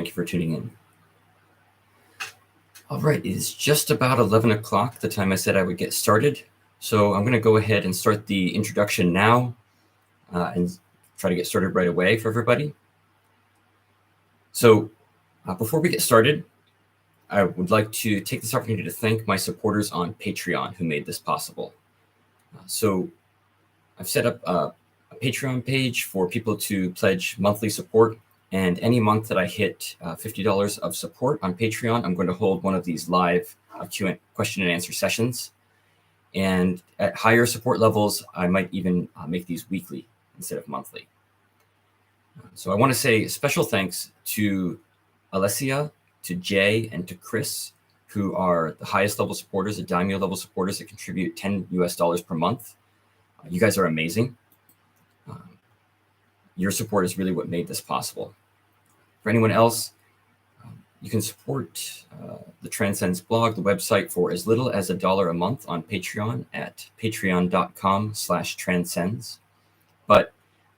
Thank you for tuning in. All right, it is just about 11 o'clock, the time I said I would get started. So I'm going to go ahead and start the introduction now and try to get started right away for everybody. So before we get started, I would like to take this opportunity to thank my supporters on Patreon who made this possible. So I've set up a Patreon page for people to pledge monthly support. And any month that I hit $50 of support on Patreon, I'm going to hold one of these live question and answer sessions. And at higher support levels, I might even make these weekly instead of monthly. So I want to say special thanks to Alessia, to Jay, and to Chris, who are the highest level supporters, the Daimyo level supporters that contribute $10 US per month. You guys are amazing. Your support is really what made this possible. For anyone else, you can support the TranSenz blog, the website, for as little as $1 a month on Patreon at patreon.com/TranSenz. But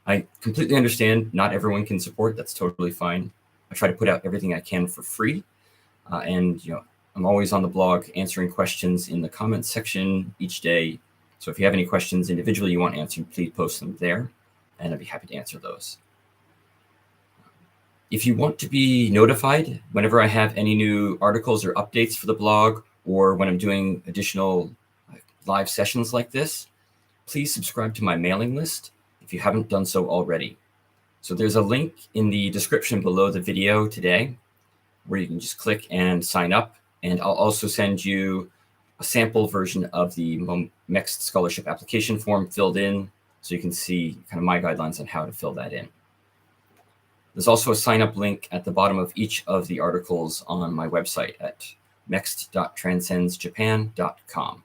I completely understand not everyone can support. That's totally fine. I try to put out everything I can for free. And I'm always on the blog answering questions in the comments section each day. So if you have any questions individually you want answered, please post them there, and I'd be happy to answer those. If you want to be notified whenever I have any new articles or updates for the blog, or when I'm doing additional live sessions like this, please subscribe to my mailing list if you haven't done so already. So there's a link in the description below the video today where you can just click and sign up. And I'll also send you a sample version of the MEXT Scholarship application form filled in, so you can see kind of my guidelines on how to fill that in. There's also a sign-up link at the bottom of each of the articles on my website at mext.transenzjapan.com.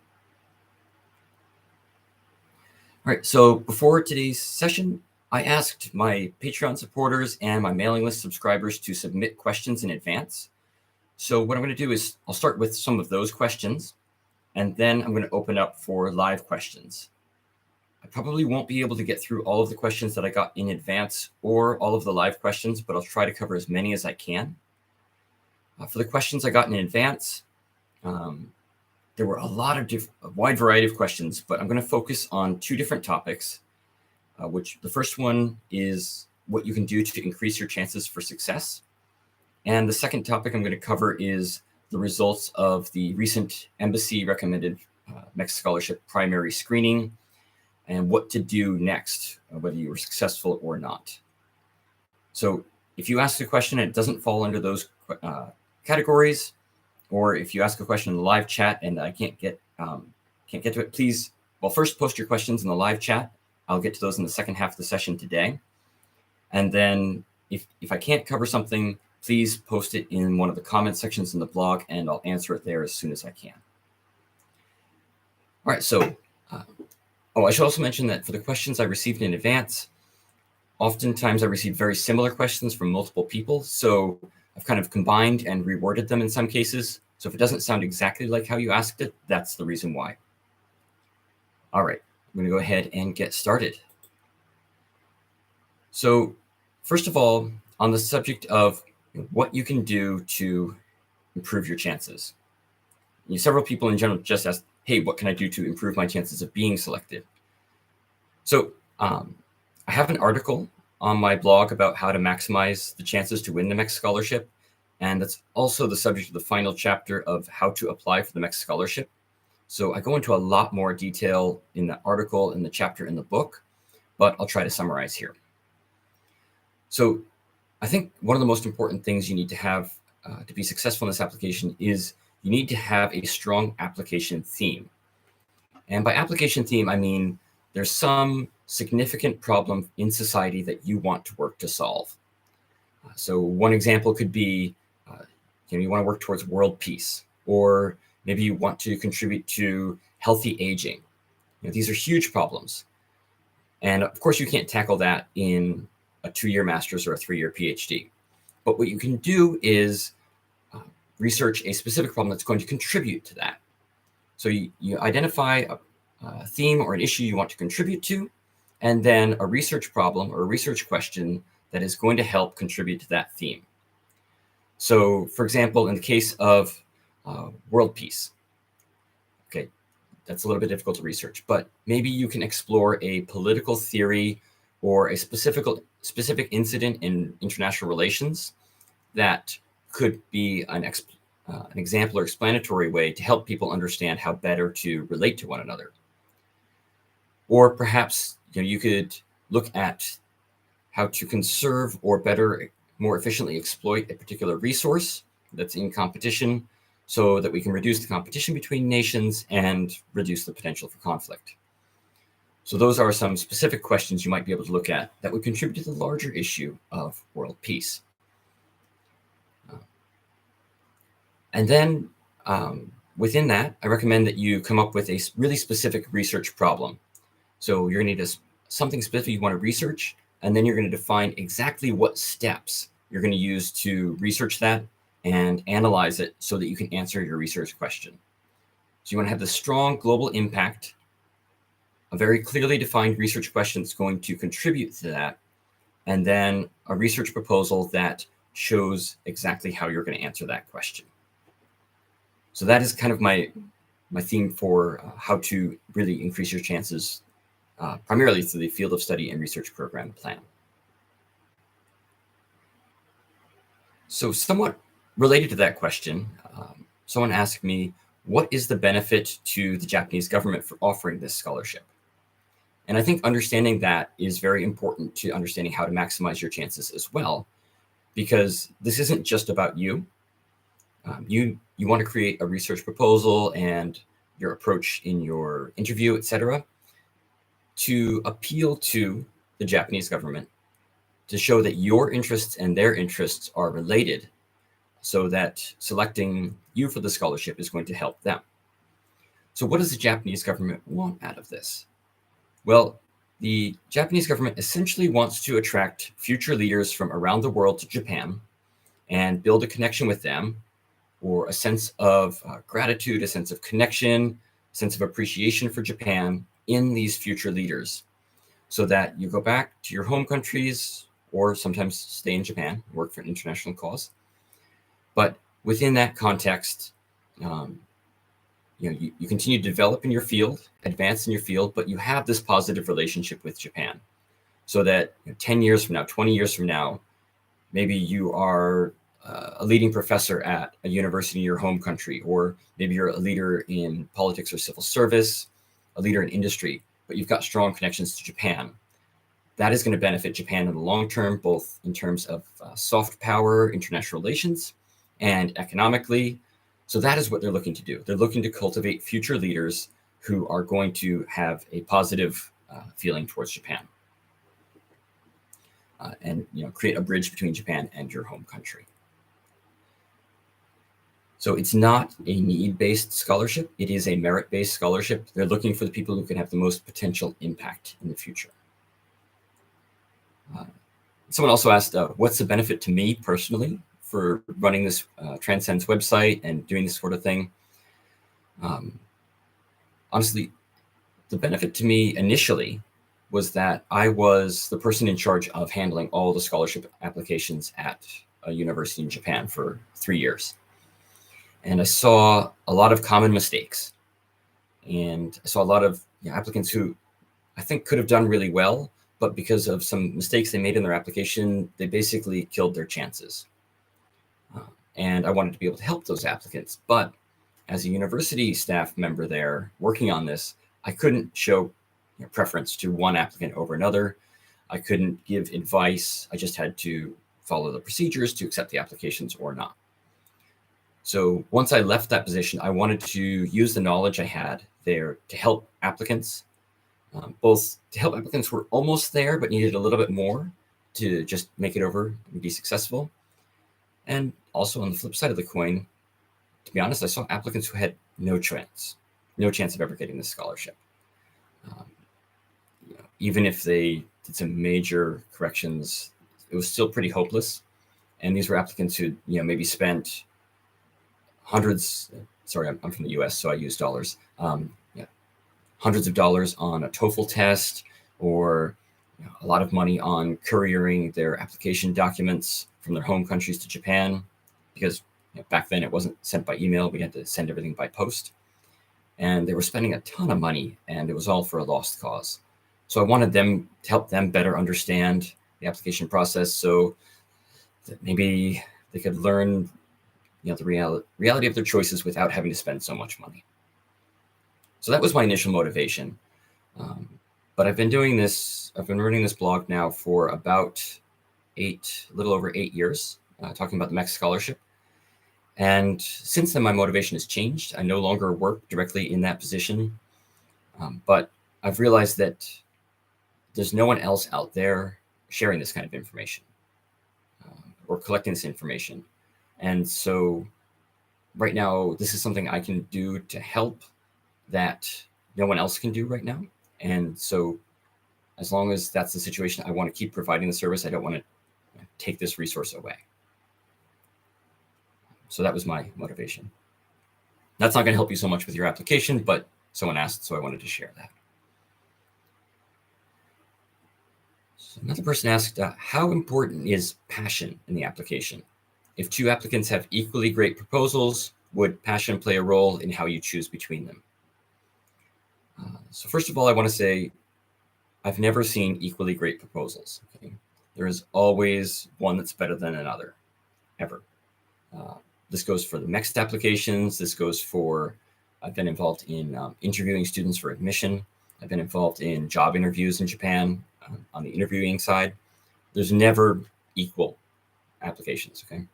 All right, so before today's session, I asked my Patreon supporters and my mailing list subscribers to submit questions in advance. So what I'm going to do is I'll start with some of those questions, and then I'm going to open up for live questions. I probably won't be able to get through all of the questions that I got in advance or all of the live questions, but I'll try to cover as many as I can. For the questions I got in advance, there were a wide variety of questions, but I'm going to focus on two different topics, which the first one is what you can do to increase your chances for success. And the second topic I'm going to cover is the results of the recent embassy recommended MEXT Scholarship primary screening, and what to do next, whether you were successful or not. So if you ask a question and it doesn't fall under those categories, or if you ask a question in the live chat and I can't get to it, please, first post your questions in the live chat. I'll get to those in the second half of the session today. And then if I can't cover something, please post it in one of the comment sections in the blog, and I'll answer it there as soon as I can. All right, so I should also mention that for the questions I received in advance, oftentimes I receive very similar questions from multiple people. So I've kind of combined and reworded them in some cases. So if it doesn't sound exactly like how you asked it, that's the reason why. All right, I'm going to go ahead and get started. So first of all, on the subject of what you can do to improve your chances. Several people in general just asked, hey, what can I do to improve my chances of being selected? So I have an article on my blog about how to maximize the chances to win the MEXT Scholarship. And that's also the subject of the final chapter of how to apply for the MEXT Scholarship. So I go into a lot more detail in the article, in the chapter, in the book, but I'll try to summarize here. So I think one of the most important things you need to have to be successful in this application is you need to have a strong application theme. And by application theme, I mean there's some significant problem in society that you want to work to solve. So one example could be, you want to work towards world peace, or maybe you want to contribute to healthy aging. These are huge problems. And of course, you can't tackle that in a 2-year master's or a 3-year PhD. But what you can do is research a specific problem that's going to contribute to that. So you identify a theme or an issue you want to contribute to, and then a research problem or a research question that is going to help contribute to that theme. So, for example, in the case of world peace, okay, that's a little bit difficult to research, but maybe you can explore a political theory or a specific incident in international relations that could be an example or explanatory way to help people understand how better to relate to one another. Or perhaps you could look at how to conserve or better, more efficiently exploit a particular resource that's in competition so that we can reduce the competition between nations and reduce the potential for conflict. So those are some specific questions you might be able to look at that would contribute to the larger issue of world peace. And then within that, I recommend that you come up with a really specific research problem. So you're going to need something specific you want to research, and then you're going to define exactly what steps you're going to use to research that and analyze it so that you can answer your research question. So you want to have the strong global impact, a very clearly defined research question that's going to contribute to that, and then a research proposal that shows exactly how you're going to answer that question. So that is kind of my theme for how to really increase your chances, primarily through the field of study and research program plan. So somewhat related to that question, someone asked me, what is the benefit to the Japanese government for offering this scholarship? And I think understanding that is very important to understanding how to maximize your chances as well, because this isn't just about you. You want to create a research proposal and your approach in your interview, etc., to appeal to the Japanese government to show that your interests and their interests are related, so that selecting you for the scholarship is going to help them. So what does the Japanese government want out of this? Well, the Japanese government essentially wants to attract future leaders from around the world to Japan and build a connection with them, or a sense of gratitude, a sense of connection, a sense of appreciation for Japan in these future leaders, so that you go back to your home countries or sometimes stay in Japan, work for an international cause. But within that context, you continue to develop in your field, advance in your field, but you have this positive relationship with Japan, so that 10 years from now, 20 years from now, maybe you are a leading professor at a university in your home country, or maybe you're a leader in politics or civil service, a leader in industry, but you've got strong connections to Japan. That is going to benefit Japan in the long term, both in terms of soft power, international relations, and economically. So that is what they're looking to do. They're looking to cultivate future leaders who are going to have a positive feeling towards Japan, and create a bridge between Japan and your home country. So it's not a need-based scholarship. It is a merit-based scholarship. They're looking for the people who can have the most potential impact in the future. Someone also asked, what's the benefit to me personally for running this TranSenz website and doing this sort of thing? Honestly, the benefit to me initially was that I was the person in charge of handling all the scholarship applications at a university in Japan for 3 years. And I saw a lot of common mistakes. And I saw a lot of applicants who I think could have done really well, but because of some mistakes they made in their application, they basically killed their chances. And I wanted to be able to help those applicants. But as a university staff member there working on this, I couldn't show preference to one applicant over another. I couldn't give advice. I just had to follow the procedures to accept the applications or not. So once I left that position, I wanted to use the knowledge I had there to help applicants, both to help applicants who were almost there but needed a little bit more to just make it over and be successful. And also on the flip side of the coin, to be honest, I saw applicants who had no chance of ever getting this scholarship. Even if they did some major corrections, it was still pretty hopeless. And these were applicants who maybe spent hundreds, sorry, I'm from the US, so I use dollars, hundreds of dollars on a TOEFL test, or a lot of money on couriering their application documents from their home countries to Japan, because back then it wasn't sent by email. We had to send everything by post. And they were spending a ton of money, and it was all for a lost cause. So I wanted them to help them better understand the application process so that maybe they could learn the reality of their choices without having to spend so much money. So that was my initial motivation. But I've been running this blog now for about a little over 8 years, talking about the MEXT Scholarship. And since then, my motivation has changed. I no longer work directly in that position, but I've realized that there's no one else out there sharing this kind of information or collecting this information. And so right now, this is something I can do to help that no one else can do right now. And so as long as that's the situation, I want to keep providing the service. I don't want to take this resource away. So that was my motivation. That's not going to help you so much with your application, but someone asked, so I wanted to share that. So another person asked, how important is passion in the application? If two applicants have equally great proposals, would passion play a role in how you choose between them? So first of all, I want to say I've never seen equally great proposals. Okay? There is always one that's better than another, ever. This goes for the MEXT applications. This goes for, I've been involved in interviewing students for admission. I've been involved in job interviews in Japan on the interviewing side. There's never equal applications, okay?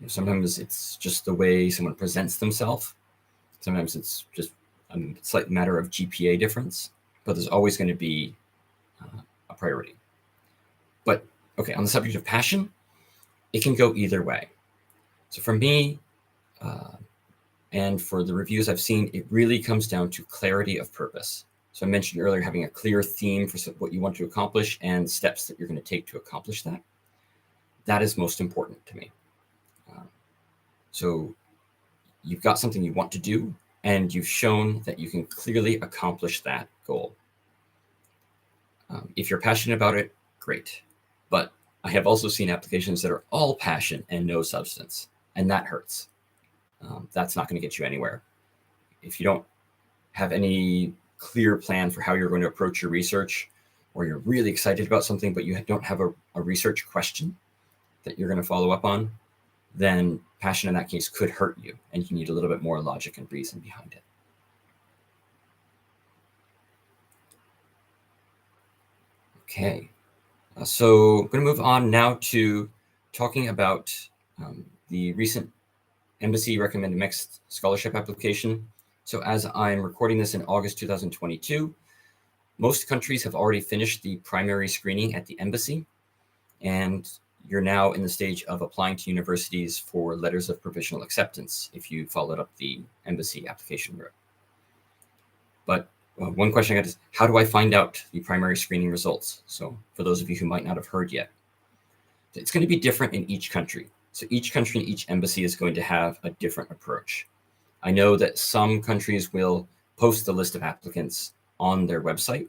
Sometimes it's just the way someone presents themselves. Sometimes it's just a slight matter of GPA difference, but there's always going to be a priority. But okay, on the subject of passion, it can go either way. So for me, and for the reviews I've seen, it really comes down to clarity of purpose. So I mentioned earlier, having a clear theme for what you want to accomplish and steps that you're going to take to accomplish that. That is most important to me. So you've got something you want to do, and you've shown that you can clearly accomplish that goal. If you're passionate about it, great. But I have also seen applications that are all passion and no substance, and that hurts. That's not going to get you anywhere. If you don't have any clear plan for how you're going to approach your research, or you're really excited about something, but you don't have a research question that you're going to follow up on, then passion in that case could hurt you, and you need a little bit more logic and reason behind it. Okay, so I'm going to move on now to talking about the recent Embassy recommended MEXT Scholarship application. So as I'm recording this in August 2022, most countries have already finished the primary screening at the embassy, and you're now in the stage of applying to universities for letters of provisional acceptance if you followed up the embassy application route. But one question I got is, how do I find out the primary screening results? So for those of you who might not have heard yet, it's going to be different in each country. So each country and each embassy is going to have a different approach. I know that some countries will post the list of applicants on their website,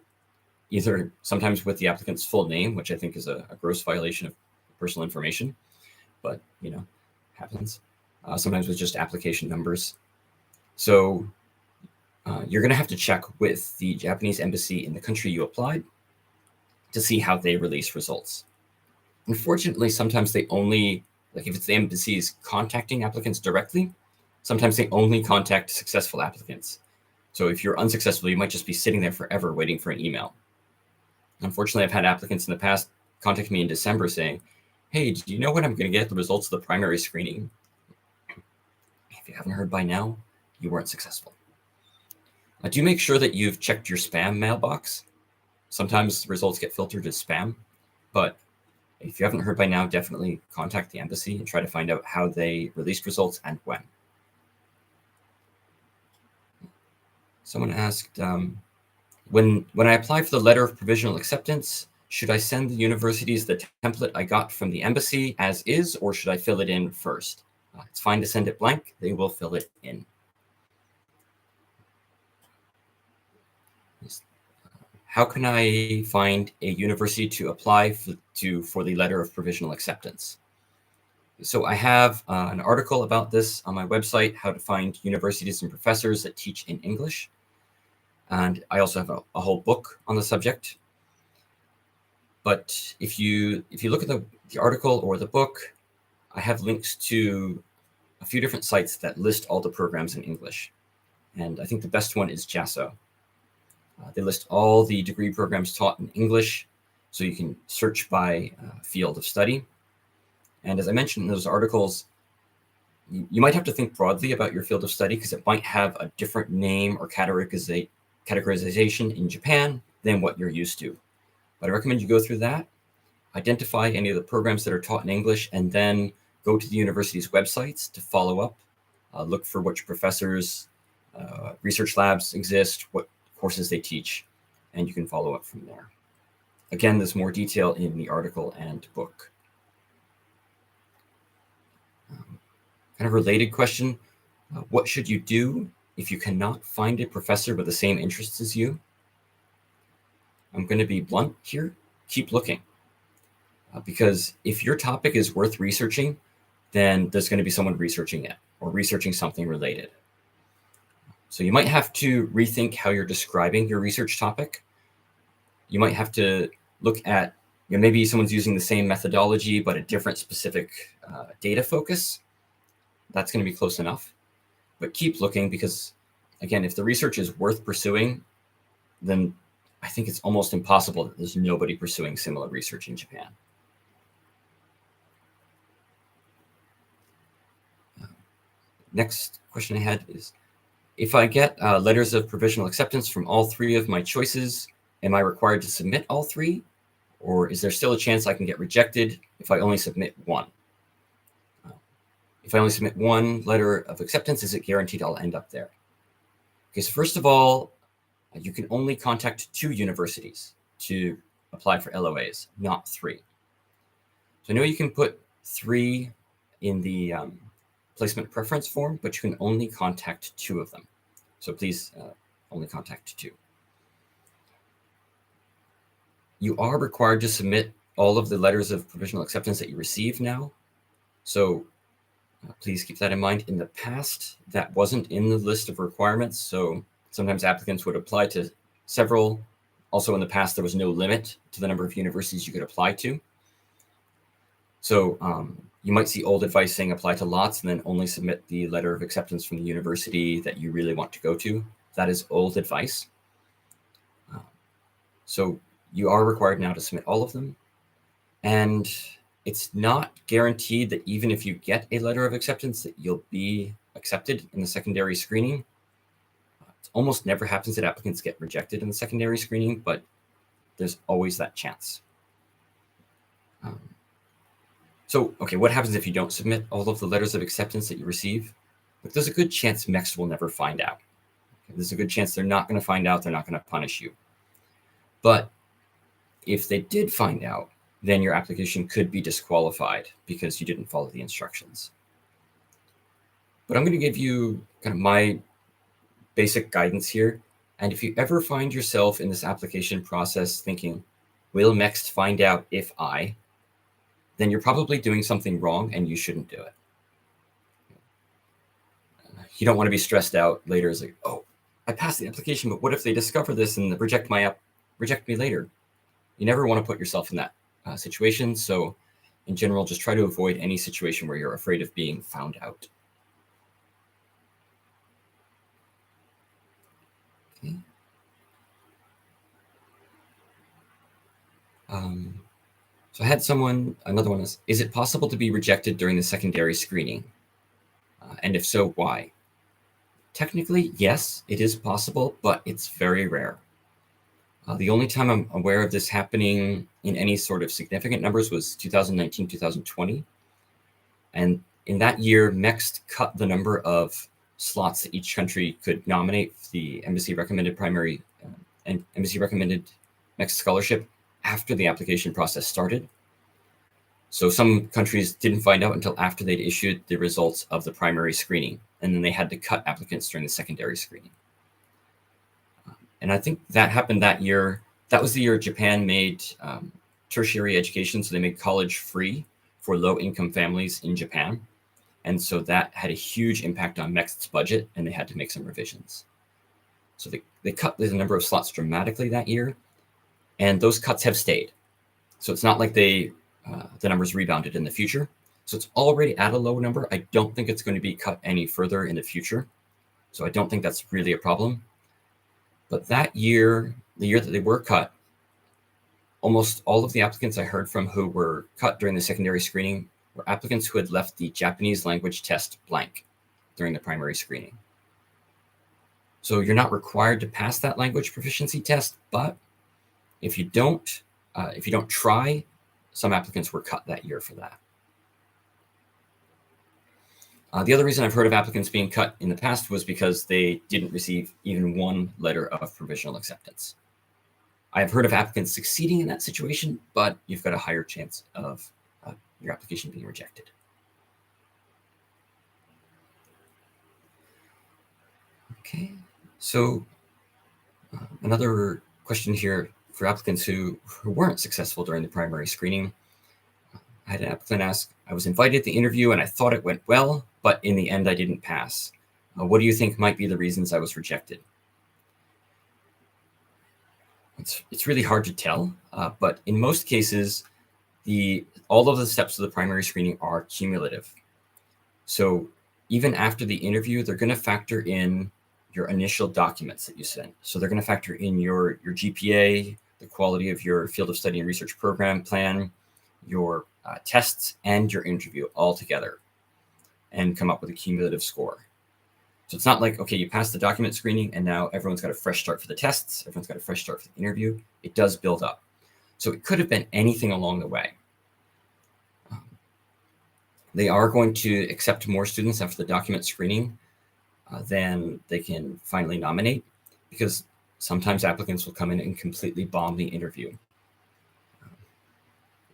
either sometimes with the applicant's full name, which I think is a gross violation of personal information, but happens. Sometimes with just application numbers. So you're going to have to check with the Japanese embassy in the country you applied to see how they release results. Unfortunately, sometimes they only, if it's the embassies contacting applicants directly, sometimes they only contact successful applicants. So if you're unsuccessful, you might just be sitting there forever waiting for an email. Unfortunately, I've had applicants in the past contact me in December saying, hey, do you know when I'm going to get the results of the primary screening? If you haven't heard by now, you weren't successful. Do make sure that you've checked your spam mailbox. Sometimes the results get filtered as spam, but if you haven't heard by now, definitely contact the embassy and try to find out how they released results and when. Someone asked, when I apply for the letter of provisional acceptance, should I send the universities the template I got from the embassy as is, or should I fill it in first? It's fine to send it blank. They will fill it in. How can I find a university to apply for the letter of provisional acceptance? So I have an article about this on my website, how to find universities and professors that teach in English. And I also have a whole book on the subject. But if you look at the article or the book, I have links to a few different sites that list all the programs in English. And I think the best one is JASO. They list all the degree programs taught in English, so you can search by field of study. And as I mentioned in those articles, you might have to think broadly about your field of study because it might have a different name or categorization in Japan than what you're used to. But I recommend you go through that, identify any of the programs that are taught in English, and then go to the university's websites to follow up. Look for which professors, research labs exist, what courses they teach, and you can follow up from there. Again, there's more detail in the article and book. Kind of related question, what should you do if you cannot find a professor with the same interests as you? I'm going to be blunt here. Keep looking. Because if your topic is worth researching, then there's going to be someone researching it or researching something related. So you might have to rethink how you're describing your research topic. You might have to look at, maybe someone's using the same methodology, but a different specific data focus. That's going to be close enough. But keep looking because, again, if the research is worth pursuing, then I think it's almost impossible that there's nobody pursuing similar research in Japan. Next question I had is, if I get letters of provisional acceptance from all three of my choices, am I required to submit all three? Or is there still a chance I can get rejected if I only submit one? If I only submit one letter of acceptance, is it guaranteed I'll end up there? Okay, so first of all, you can only contact 2 universities to apply for LOAs, not 3. So I know you can put 3 in the placement preference form, but you can only contact 2 of them. So please only contact 2. You are required to submit all of the letters of provisional acceptance that you receive now. So please keep that in mind. In the past, that wasn't in the list of requirements. So sometimes applicants would apply to several. Also in the past, there was no limit to the number of universities you could apply to. So you might see old advice saying apply to lots and then only submit the letter of acceptance from the university that you really want to go to. That is old advice. So you are required now to submit all of them. And it's not guaranteed that even if you get a letter of acceptance that you'll be accepted in the secondary screening. It almost never happens that applicants get rejected in the secondary screening, but there's always that chance. So, okay, what happens if you don't submit all of the letters of acceptance that you receive? Look, there's a good chance MEXT will never find out. Okay, there's a good chance they're not going to find out. They're not going to punish you. But if they did find out, then your application could be disqualified because you didn't follow the instructions. But I'm going to give you kind of my basic guidance here. And if you ever find yourself in this application process thinking, will MEXT find out if I, then you're probably doing something wrong and you shouldn't do it. You don't want to be stressed out later as like, oh, I passed the application, but what if they discover this and reject me later? You never want to put yourself in that situation. So in general, just try to avoid any situation where you're afraid of being found out. Okay. So I had another one is it possible to be rejected during the secondary screening? And if so, why? Technically, yes, it is possible, but it's very rare. The only time I'm aware of this happening in any sort of significant numbers was 2019, 2020. And in that year, MEXT cut the number of slots that each country could nominate for the embassy-recommended primary and embassy-recommended MEXT Scholarship after the application process started. So some countries didn't find out until after they'd issued the results of the primary screening, and then they had to cut applicants during the secondary screening. And I think that happened that year. That was the year Japan made tertiary education, so they made college free for low-income families in Japan. And so that had a huge impact on MEXT's budget, and they had to make some revisions. So they cut the number of slots dramatically that year, and those cuts have stayed. So it's not like the numbers rebounded in the future. So it's already at a low number. I don't think it's going to be cut any further in the future. So I don't think that's really a problem. But that year, the year that they were cut, almost all of the applicants I heard from who were cut during the secondary screening were applicants who had left the Japanese language test blank during the primary screening. So you're not required to pass that language proficiency test, but if you don't try, some applicants were cut that year for that. The other reason I've heard of applicants being cut in the past was because they didn't receive even one letter of provisional acceptance. I've heard of applicants succeeding in that situation, but you've got a higher chance of your application being rejected. Okay, so another question here for applicants who weren't successful during the primary screening. I had an applicant ask, I was invited to the interview and I thought it went well, but in the end I didn't pass. What do you think might be the reasons I was rejected? It's really hard to tell, but in most cases, all of the steps of the primary screening are cumulative. So even after the interview, they're going to factor in your initial documents that you sent. So they're going to factor in your GPA, the quality of your field of study and research program plan, your tests, and your interview all together, and come up with a cumulative score. So it's not like, okay, you passed the document screening and now everyone's got a fresh start for the tests, everyone's got a fresh start for the interview. It does build up. So it could have been anything along the way. They are going to accept more students after the document screening than they can finally nominate, because sometimes applicants will come in and completely bomb the interview.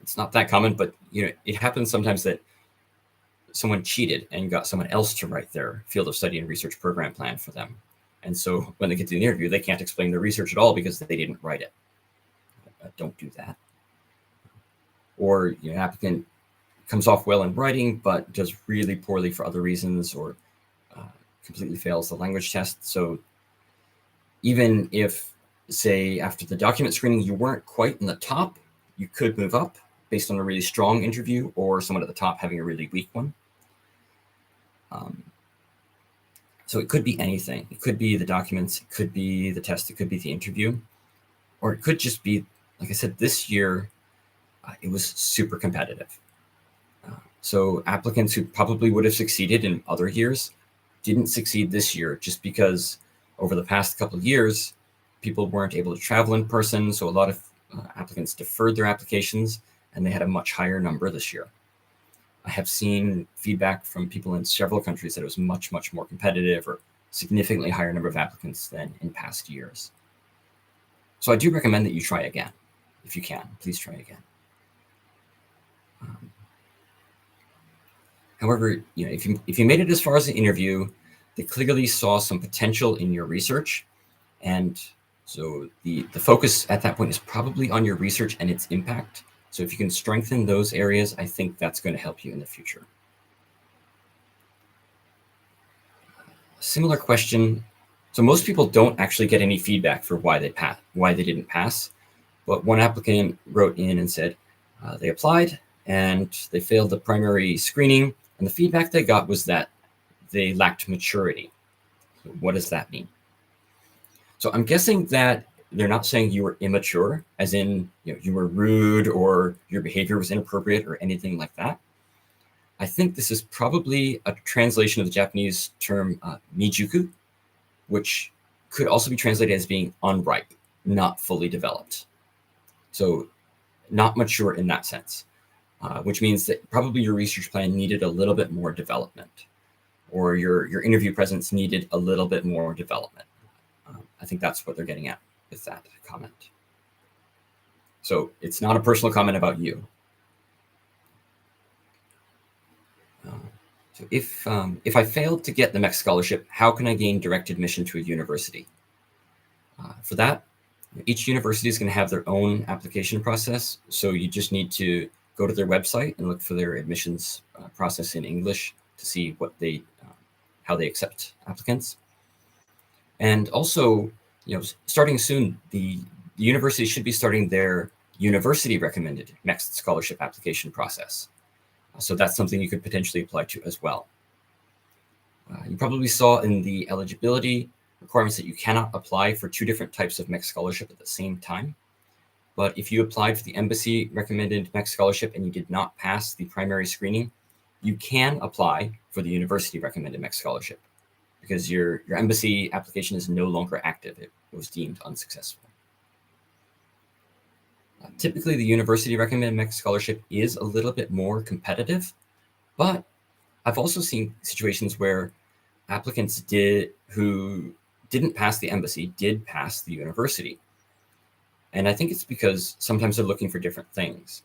It's not that common, but it happens sometimes that someone cheated and got someone else to write their field of study and research program plan for them. And so when they get to the interview, they can't explain their research at all because they didn't write it. Don't do that. Or an applicant comes off well in writing, but does really poorly for other reasons, or completely fails the language test. So even if, say, after the document screening, you weren't quite in the top, you could move up based on a really strong interview or someone at the top having a really weak one. So it could be anything. It could be the documents, it could be the test, it could be the interview, or it could just be, like I said, this year, it was super competitive. So applicants who probably would have succeeded in other years didn't succeed this year just because over the past couple of years, people weren't able to travel in person. So a lot of applicants deferred their applications and they had a much higher number this year. I have seen feedback from people in several countries that it was much, much more competitive, or significantly higher number of applicants than in past years. So I do recommend that you try again. If you can, please try again. However, if you made it as far as the interview, they clearly saw some potential in your research. And so the focus at that point is probably on your research and its impact. So if you can strengthen those areas, I think that's going to help you in the future. Similar question. So most people don't actually get any feedback for why they didn't pass. But one applicant wrote in and said they applied and they failed the primary screening. And the feedback they got was that they lacked maturity. So what does that mean? So I'm guessing that they're not saying you were immature, as in you were rude or your behavior was inappropriate or anything like that. I think this is probably a translation of the Japanese term mijuku, which could also be translated as being unripe, not fully developed. So not mature in that sense, which means that probably your research plan needed a little bit more development, or your interview presence needed a little bit more development. I think that's what they're getting at with that comment. So it's not a personal comment about you. So if I failed to get the MEXT Scholarship, how can I gain direct admission to a university? For that, each university is going to have their own application process. So you just need to go to their website and look for their admissions process in English to see what how they accept applicants. And also, starting soon, the university should be starting their university recommended MEXT Scholarship application process. So that's something you could potentially apply to as well. You probably saw in the eligibility requirements that you cannot apply for 2 different types of MEXT Scholarship at the same time. But if you applied for the embassy recommended MEXT Scholarship and you did not pass the primary screening, you can apply for the university recommended MEXT Scholarship because your embassy application is no longer active. It was deemed unsuccessful. Typically, the university recommended MEXT Scholarship is a little bit more competitive, but I've also seen situations where applicants who didn't pass the embassy did pass the university. And I think it's because sometimes they're looking for different things.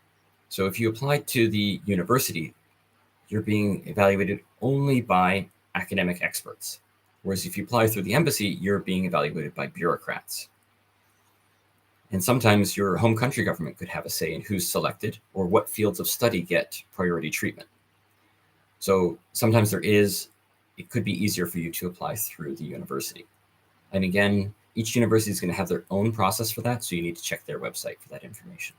So if you apply to the university, you're being evaluated only by academic experts. Whereas if you apply through the embassy, you're being evaluated by bureaucrats. And sometimes your home country government could have a say in who's selected or what fields of study get priority treatment. So sometimes it could be easier for you to apply through the university. And again, each university is going to have their own process for that, so you need to check their website for that information.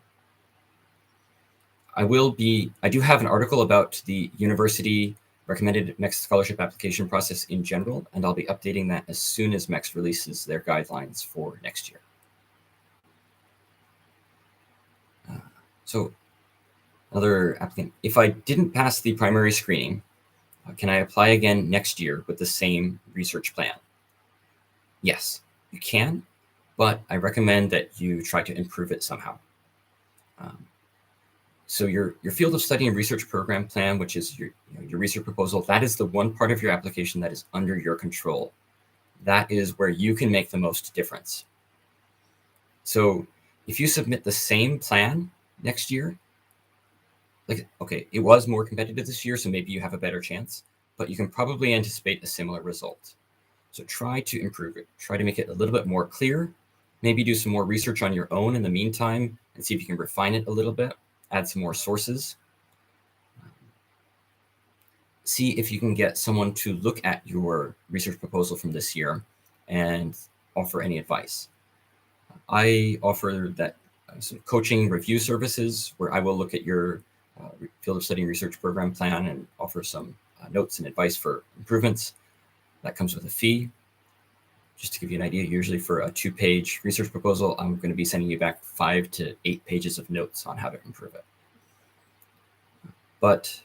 I do have an article about the university recommended MEXT Scholarship application process in general, and I'll be updating that as soon as MEXT releases their guidelines for next year. So another applicant, if I didn't pass the primary screening, can I apply again next year with the same research plan? Yes, you can, but I recommend that you try to improve it somehow. So your field of study and research program plan, which is your research proposal, that is the one part of your application that is under your control. That is where you can make the most difference. So if you submit the same plan next year, okay, it was more competitive this year, so maybe you have a better chance, but you can probably anticipate a similar result. So try to improve it. Try to make it a little bit more clear. Maybe do some more research on your own in the meantime and see if you can refine it a little bit, add some more sources. See if you can get someone to look at your research proposal from this year and offer any advice. I offer that some coaching review services where I will look at your field of study and research program plan and offer some notes and advice for improvements. That comes with a fee. Just to give you an idea, usually for a 2-page research proposal, I'm going to be sending you back 5 to 8 pages of notes on how to improve it. But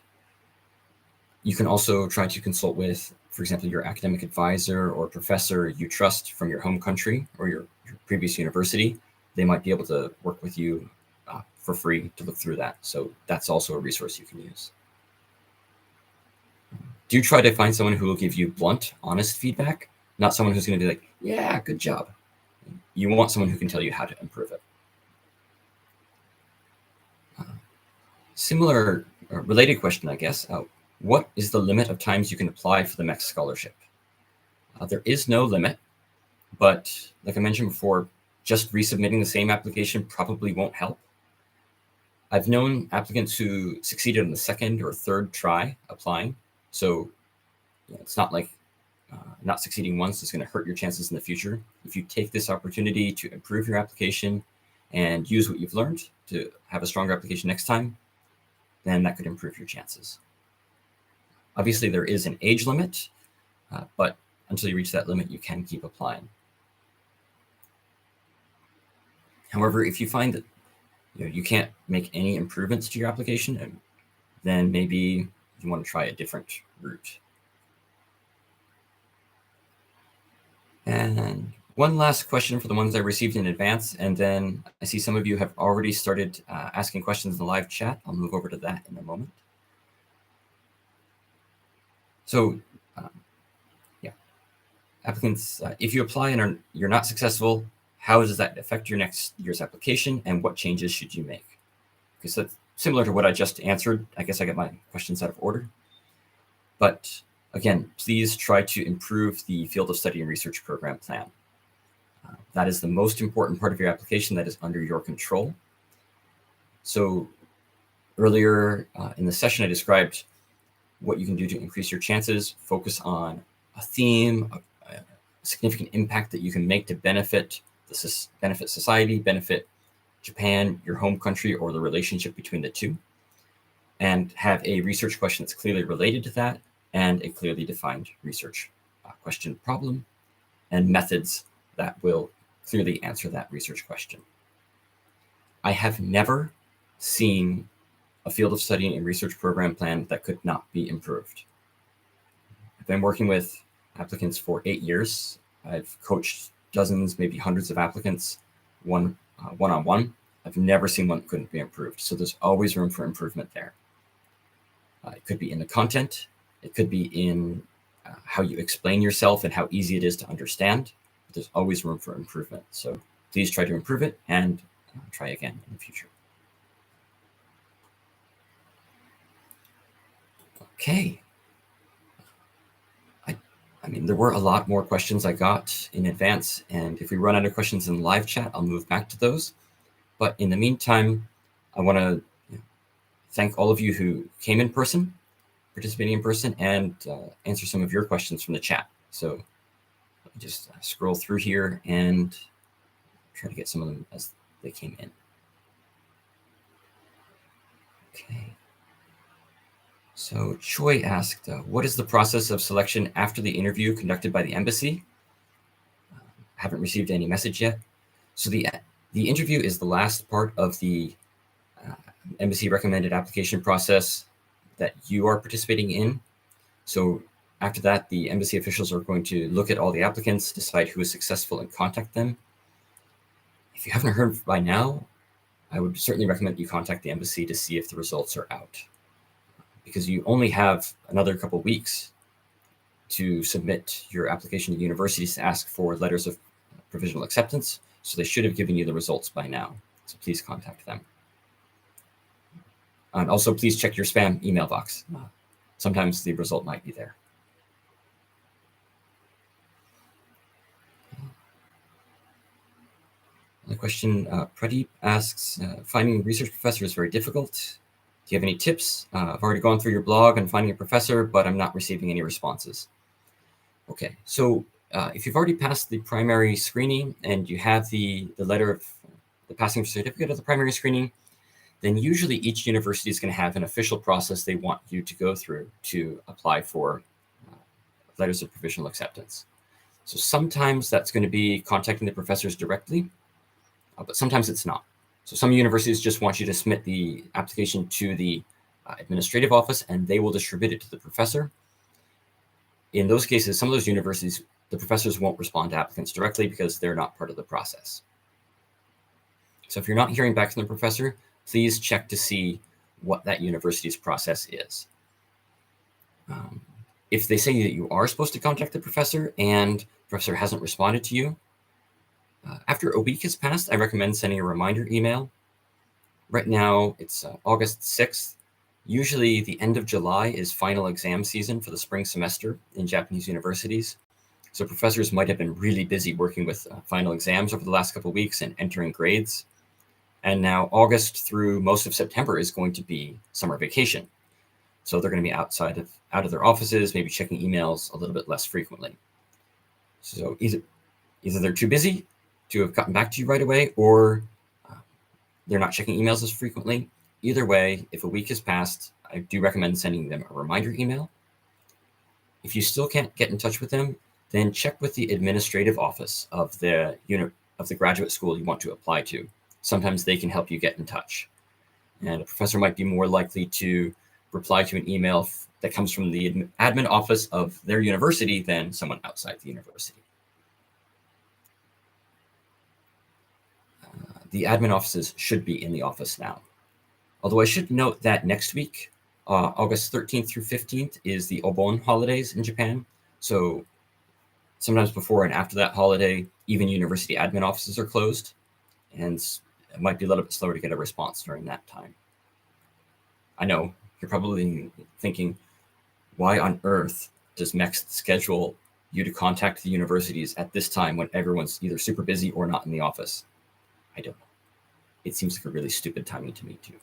you can also try to consult with, for example, your academic advisor or professor you trust from your home country or your previous university. They might be able to work with you for free to look through that. So that's also a resource you can use. Do try to find someone who will give you blunt, honest feedback, not someone who's going to be like, yeah, good job. You want someone who can tell you how to improve it. Similar, related question, I guess. What is the limit of times you can apply for the MEXT Scholarship? There is no limit, but like I mentioned before, just resubmitting the same application probably won't help. I've known applicants who succeeded on the 2nd or 3rd try applying. So it's not like not succeeding once is going to hurt your chances in the future. If you take this opportunity to improve your application and use what you've learned to have a stronger application next time, then that could improve your chances. Obviously, there is an age limit, but until you reach that limit, you can keep applying. However, if you find that you can't make any improvements to your application, then maybe you want to try a different route. And one last question for the ones I received in advance, and then I see some of you have already started asking questions in the live chat. I'll move over to that in a moment. So, applicants, if you apply and you're not successful, how does that affect your next year's application, and what changes should you make? Because that's similar to what I just answered. I guess I got my questions out of order. But again, please try to improve the field of study and research program plan. That is the most important part of your application that is under your control. So Earlier in the session, I described what you can do to increase your chances. Focus on a theme, a significant impact that you can make to benefit society, benefit Japan, your home country, or the relationship between the two, and have a research question that's clearly related to that, and a clearly defined research question problem, and methods that will clearly answer that research question. I have never seen a field of study and research program plan that could not be improved. I've been working with applicants for 8 years. I've coached dozens, maybe hundreds of applicants, one-on-one. I've never seen one that couldn't be improved. So there's always room for improvement there. It could be in the content. It could be in how you explain yourself and how easy it is to understand. But there's always room for improvement. So please try to improve it and try again in the future. Okay. I mean, there were a lot more questions I got in advance, and if we run out of questions in live chat, I'll move back to those. But in the meantime, I want to thank all of you who came in person, participating in person, and answer some of your questions from the chat. So let me just scroll through here and try to get some of them as they came in. Okay. So Choi asked, what is the process of selection after the interview conducted by the embassy? Haven't received any message yet. So the interview is the last part of the embassy recommended application process that you are participating in. So after that, the embassy officials are going to look at all the applicants, decide who is successful, and contact them. If you haven't heard by now, I would certainly recommend you contact the embassy to see if the results are out, because you only have another couple of weeks to submit your application to universities to ask for letters of provisional acceptance. So they should have given you the results by now. So please contact them. And also please check your spam email box. Sometimes the result might be there. The question, Pradeep asks, finding a research professor is very difficult. Do you have any tips? I've already gone through your blog on finding a professor, but I'm not receiving any responses. Okay, so if you've already passed the primary screening and you have the letter of the passing certificate of the primary screening, then usually each university is going to have an official process they want you to go through to apply for letters of provisional acceptance. So sometimes that's going to be contacting the professors directly, but sometimes it's not. So some universities just want you to submit the application to the administrative office and they will distribute it to the professor. In those cases, some of those universities, the professors won't respond to applicants directly because they're not part of the process. So if you're not hearing back from the professor, please check to see what that university's process is. If they say that you are supposed to contact the professor and the professor hasn't responded to you, after a week has passed, I recommend sending a reminder email. Right now, it's August 6th. Usually the end of July is final exam season for the spring semester in Japanese universities. So professors might have been really busy working with final exams over the last couple of weeks and entering grades. And now August through most of September is going to be summer vacation. So they're going to be out of their offices, maybe checking emails a little bit less frequently. So either they're too busy to have gotten back to you right away, or they're not checking emails as frequently. Either way, if a week has passed, I do recommend sending them a reminder email. If you still can't get in touch with them, then check with the administrative office of the graduate school you want to apply to. Sometimes they can help you get in touch. And a professor might be more likely to reply to an email that comes from the admin office of their university than someone outside the university. The admin offices should be in the office now. Although I should note that next week, August 13th through 15th, is the Obon holidays in Japan. So sometimes before and after that holiday, even university admin offices are closed, and it might be a little bit slower to get a response during that time. I know you're probably thinking, why on earth does MEXT schedule you to contact the universities at this time when everyone's either super busy or not in the office? I don't know. It seems like a really stupid timing to me too.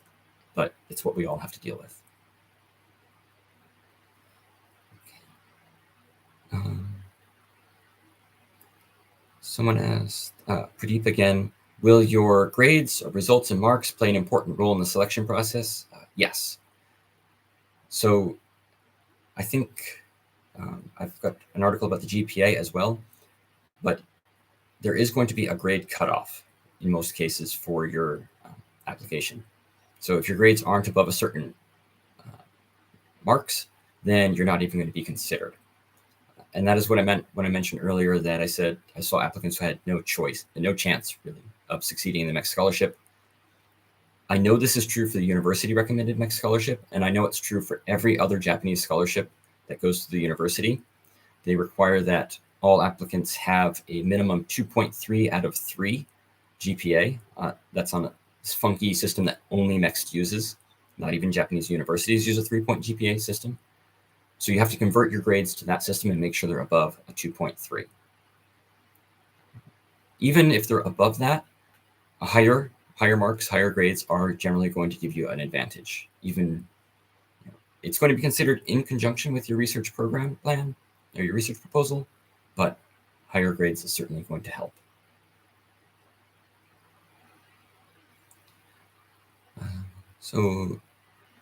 but it's what we all have to deal with. Someone asked, Pradeep again, will your grades, results, and marks play an important role in the selection process? Yes. So I think I've got an article about the GPA as well, but there is going to be a grade cutoff in most cases for your application. So if your grades aren't above a certain marks, then you're not even going to be considered. And that is what I meant when I mentioned earlier that I said I saw applicants who had no choice and no chance really of succeeding in the MEXT Scholarship. I know this is true for the university recommended MEXT Scholarship, and I know it's true for every other Japanese scholarship that goes to the university. They require that all applicants have a minimum 2.3 out of 3 GPA. That's on a funky system that only MEXT uses. Not even Japanese universities use a 3-point GPA system. So you have to convert your grades to that system and make sure they're above a 2.3. Even if they're above that, higher marks, higher grades are generally going to give you an advantage. Even it's going to be considered in conjunction with your research program plan or your research proposal, but higher grades is certainly going to help. So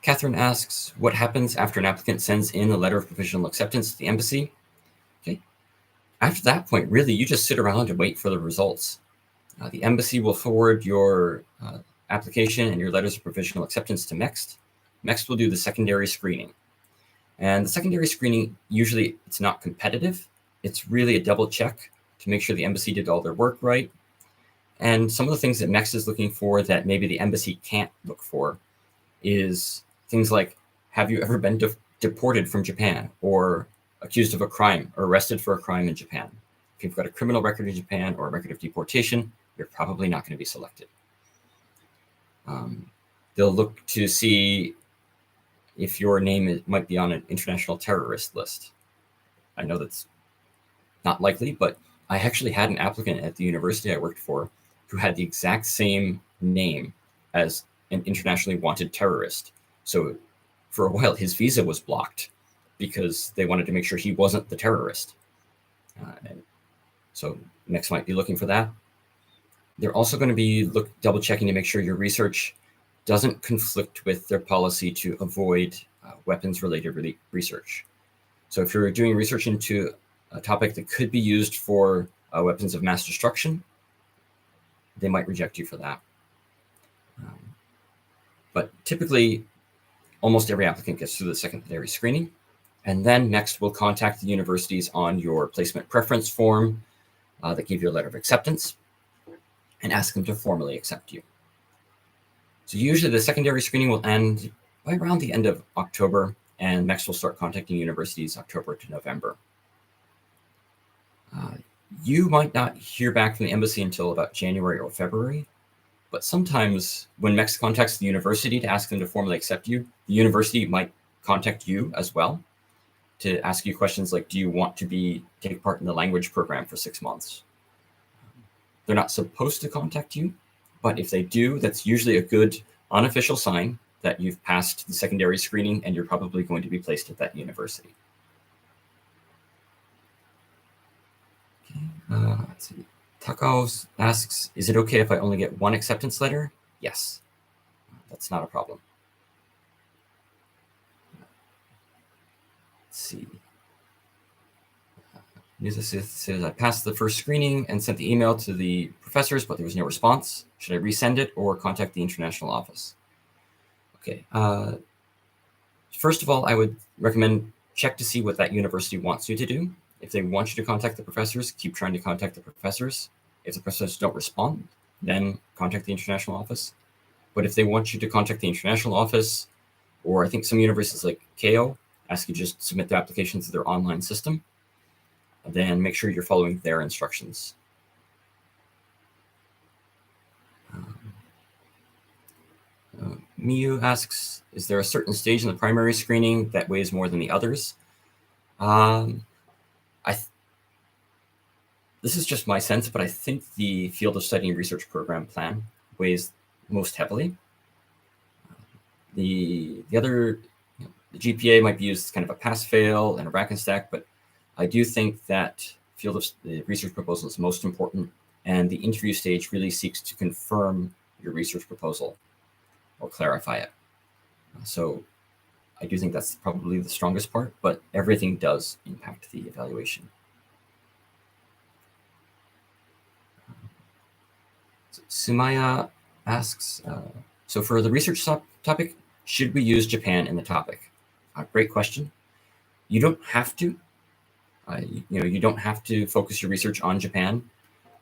Catherine asks, what happens after an applicant sends in a letter of provisional acceptance to the embassy? Okay. After that point, really, you just sit around and wait for the results. The embassy will forward your application and your letters of provisional acceptance to MEXT. MEXT will do the secondary screening. And the secondary screening, usually it's not competitive. It's really a double check to make sure the embassy did all their work right. And some of the things that MEXT is looking for that maybe the embassy can't look for is things like, have you ever been deported from Japan or accused of a crime or arrested for a crime in Japan? If you've got a criminal record in Japan or a record of deportation, you're probably not going to be selected. They'll look to see if your name might be on an international terrorist list. I know that's not likely, but I actually had an applicant at the university I worked for who had the exact same name as an internationally wanted terrorist. So for a while, his visa was blocked because they wanted to make sure he wasn't the terrorist. And so MEXT might be looking for that. They're also going to be double checking to make sure your research doesn't conflict with their policy to avoid weapons-related research. So if you're doing research into a topic that could be used for weapons of mass destruction, they might reject you for that. But typically, almost every applicant gets through the secondary screening, and then MEXT will contact the universities on your placement preference form that gave you a letter of acceptance and ask them to formally accept you. So usually the secondary screening will end by around the end of October, and MEXT will start contacting universities October to November. You might not hear back from the embassy until about January or February, but sometimes when MEXT contacts the university to ask them to formally accept you, the university might contact you as well to ask you questions like, do you want to take part in the language program for 6 months? They're not supposed to contact you, but if they do, that's usually a good unofficial sign that you've passed the secondary screening and you're probably going to be placed at that university. Okay, let's see. Takao asks, is it okay if I only get one acceptance letter? Yes, that's not a problem. Let's see. Nisa says, I passed the first screening and sent the email to the professors, but there was no response. Should I resend it or contact the international office? Okay. First of all, I would recommend check to see what that university wants you to do. If they want you to contact the professors, keep trying to contact the professors. If the professors don't respond, then contact the international office. But if they want you to contact the international office, or I think some universities like KO ask you to just submit the application to their online system, then make sure you're following their instructions. Miyu asks, is there a certain stage in the primary screening that weighs more than the others? This is just my sense, but I think the field of study and research program plan weighs most heavily. The other, the GPA might be used as kind of a pass-fail and a rack and stack, but I do think that field of the research proposal is most important, and the interview stage really seeks to confirm your research proposal or clarify it. So I do think that's probably the strongest part, but everything does impact the evaluation. So Sumaya asks, so for the research topic, should we use Japan in the topic? Great question. You don't have to. You don't have to focus your research on Japan,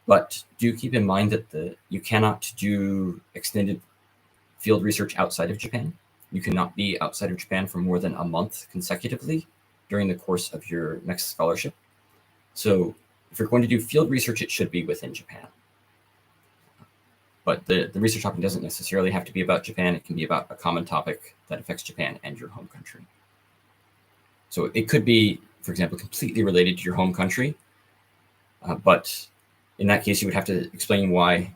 but do keep in mind that you cannot do extended field research outside of Japan. You cannot be outside of Japan for more than a month consecutively during the course of your MEXT scholarship. So if you're going to do field research, it should be within Japan. But the research topic doesn't necessarily have to be about Japan. It can be about a common topic that affects Japan and your home country. So it could be, for example, completely related to your home country, but in that case, you would have to explain why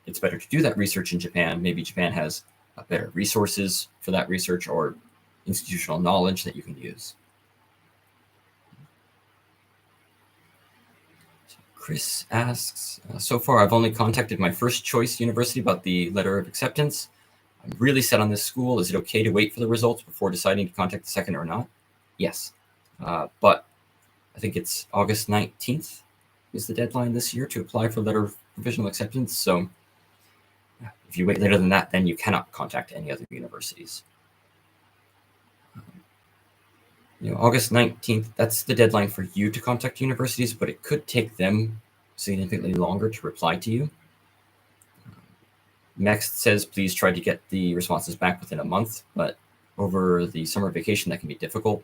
it's better to do that research in Japan. Maybe Japan has better resources for that research or institutional knowledge that you can use. So Chris asks, so far I've only contacted my first choice university about the letter of acceptance. I'm really set on this school. Is it okay to wait for the results before deciding to contact the second or not? Yes, but I think it's August 19th is the deadline this year to apply for letter of provisional acceptance. So if you wait later than that, then you cannot contact any other universities. August 19th, that's the deadline for you to contact universities, but it could take them significantly longer to reply to you. MEXT says, please try to get the responses back within a month, but over the summer vacation, that can be difficult.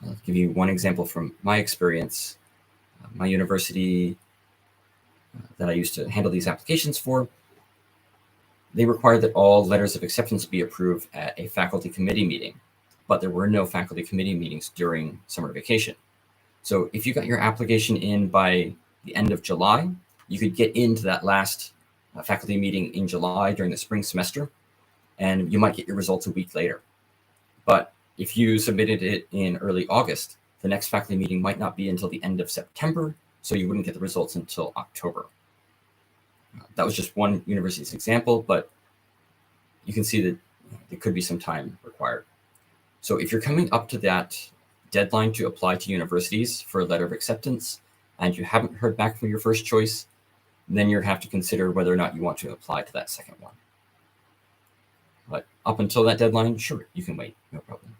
I'll give you one example from my experience. My university that I used to handle these applications for, they required that all letters of acceptance be approved at a faculty committee meeting, but there were no faculty committee meetings during summer vacation. So if you got your application in by the end of July, you could get into that last faculty meeting in July during the spring semester, and you might get your results a week later. But if you submitted it in early August, the next faculty meeting might not be until the end of September, so you wouldn't get the results until October. That was just one university's example, but you can see that there could be some time required. So if you're coming up to that deadline to apply to universities for a letter of acceptance, and you haven't heard back from your first choice, then you have to consider whether or not you want to apply to that second one. But up until that deadline, sure, you can wait, no problem.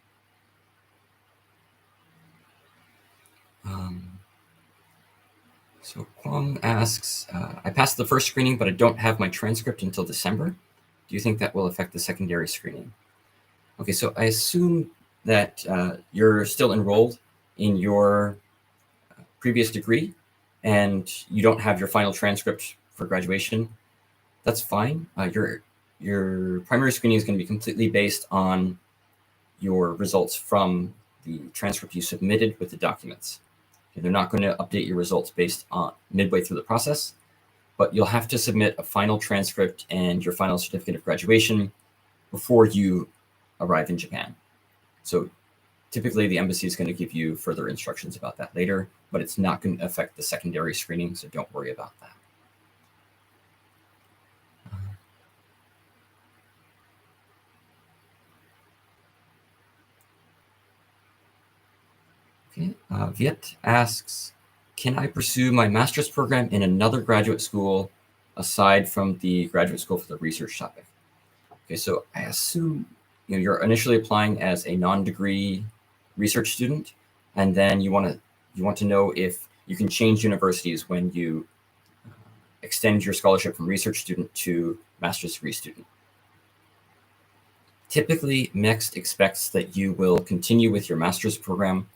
So Kwong asks, I passed the first screening, but I don't have my transcript until December. Do you think that will affect the secondary screening? Okay, so I assume that you're still enrolled in your previous degree and you don't have your final transcript for graduation. That's fine. Your primary screening is going to be completely based on your results from the transcript you submitted with the documents. Okay, they're not going to update your results based on midway through the process, but you'll have to submit a final transcript and your final certificate of graduation before you arrive in Japan. So typically the embassy is going to give you further instructions about that later, but it's not going to affect the secondary screening, so don't worry about that. Okay, Viet asks, can I pursue my master's program in another graduate school aside from the graduate school for the research topic? Okay, so I assume you're initially applying as a non-degree research student, and then you want to know if you can change universities when you extend your scholarship from research student to master's degree student. Typically, MEXT expects that you will continue with your master's program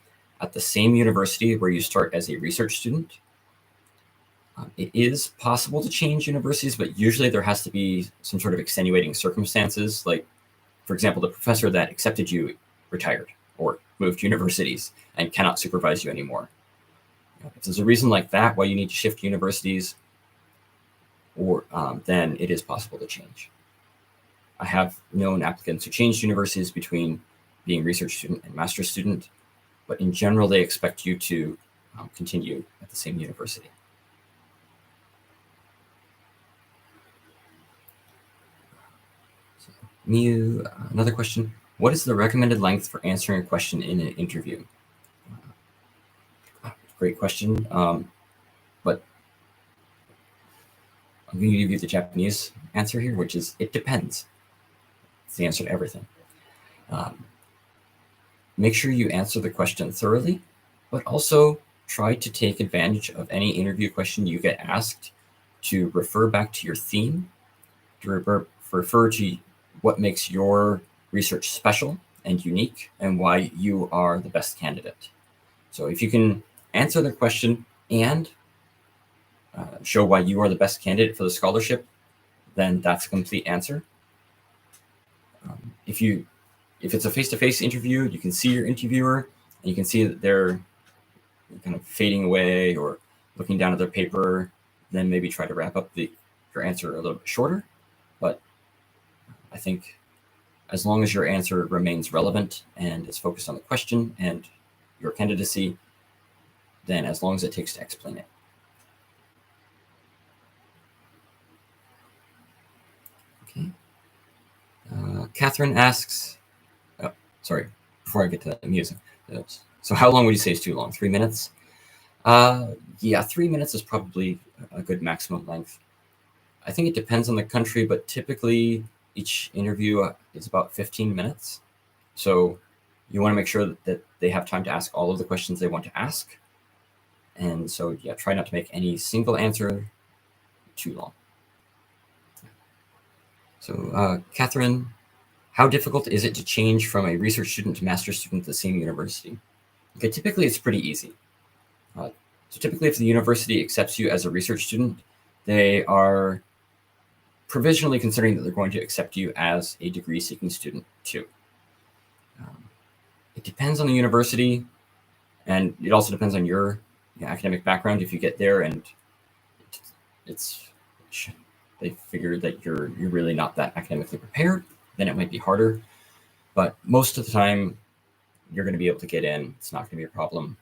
at the same university where you start as a research student. It is possible to change universities, but usually there has to be some sort of extenuating circumstances. Like, for example, the professor that accepted you retired or moved universities and cannot supervise you anymore. If there's a reason like that why you need to shift universities, or then it is possible to change. I have known applicants who changed universities between being research student and master's student, but in general, they expect you to continue at the same university. So, another question. What is the recommended length for answering a question in an interview? Great question. But I'm going to give you the Japanese answer here, which is it depends. It's the answer to everything. Make sure you answer the question thoroughly, but also try to take advantage of any interview question you get asked to refer back to your theme, to refer to what makes your research special and unique and why you are the best candidate. So if you can answer the question and show why you are the best candidate for the scholarship, then that's a complete answer. If it's a face-to-face interview, you can see your interviewer and you can see that they're kind of fading away or looking down at their paper, then maybe try to wrap up your answer a little bit shorter. But I think as long as your answer remains relevant and is focused on the question and your candidacy, then as long as it takes to explain it. Okay. Catherine asks, sorry, before I get to that music. So how long would you say is too long? 3 minutes? Yeah, 3 minutes is probably a good maximum length. I think it depends on the country, but typically each interview is about 15 minutes. So you want to make sure that they have time to ask all of the questions they want to ask. And so, yeah, try not to make any single answer too long. So, Catherine, how difficult is it to change from a research student to master's student at the same university? Okay, typically it's pretty easy. So typically if the university accepts you as a research student, they are provisionally considering that they're going to accept you as a degree-seeking student too. It depends on the university, and it also depends on your academic background. If you get there and they figure that you're really not that academically prepared, then it might be harder. But most of the time, you're going to be able to get in. It's not going to be a problem